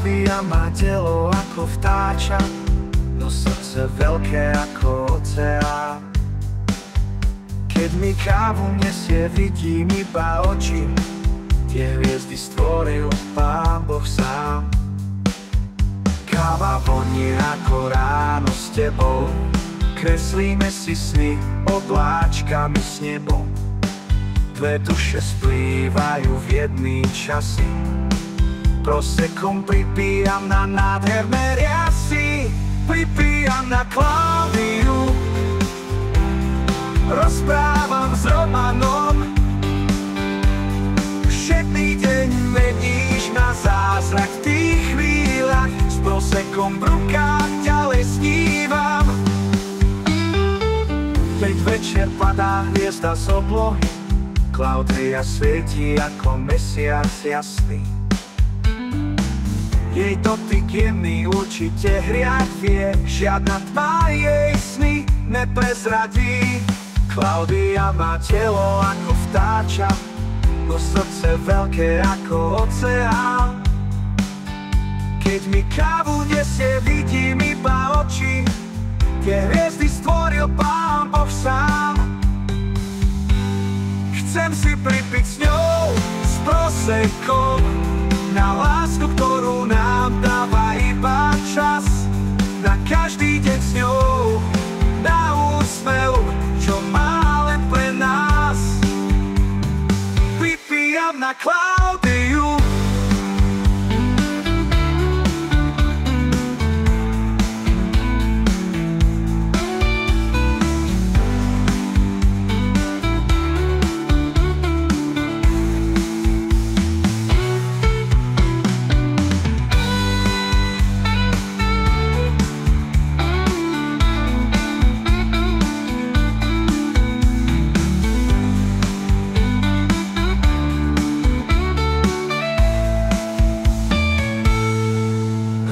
Klaudia má telo ako vtáča, no srdce veľké ako oceán. Keď mi kávu nesie, vidím iba oči, tie hviezdy stvoril Pán Boh sám. Káva vonie ako ráno s tebou, kreslíme si sny obláčkami s nebom. Dve duše splývajú v jedný časy, prosekom pripíjam na nádherné riasy. Pripíjam na Klaudiu, rozprávam s Romanom. Všedný deň meníš na zázrak v tých chvíľach, s prosekom v rukách ďalej snívam. Veď večer padá hviezda z oblohy, Klaudia svietí ako mesiac jasný. Jej dotyk jemný určite hriať vie, žiadna tma jej sny neprezradí. Klaudia má telo ako vtáča, no srdce veľké ako oceán. Keď mi kávu nesie, vidím iba oči, tie hviezdy stvoril Pán Boh sám. Chcem si pripiť s ňou, s prosekom, na lásku, ktorú nám dáva iba čas. Na každý deň s ňou, na úsmev, čo má len pre nás. Pripíjam na Klaudiu.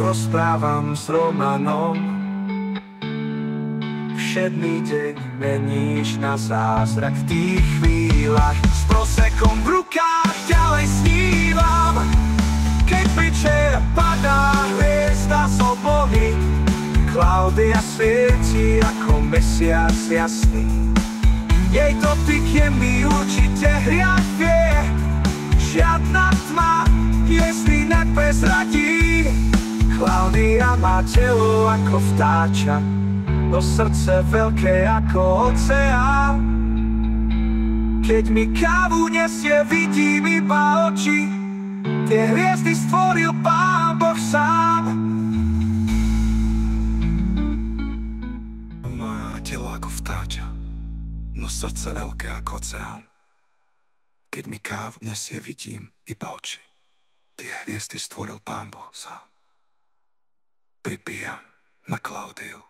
Rozprávam s Romanom. Všedný deň meníš na zázrak v tých chvíľach, s prosekom v rukách ďalej snívam. Keď večer padá hviezda z oblohy, Klaudia svieti ako mesiac jasný. Jej dotyk jemný určite hriať vie, žiadna tma jej sny neprezradí. Klaudia má telo ako vtáča, no srdce veľké ako oceán. Keď mi kávu nesie, vidím iba oči, tie hviezdy stvoril Pán Boh sám. Má telo ako vtáča, no srdce veľké ako oceán. Keď mi kávu nesie, vidím iba oči, tie hviezdy stvoril Pán Boh sám. Pripíjam na Klaudiu.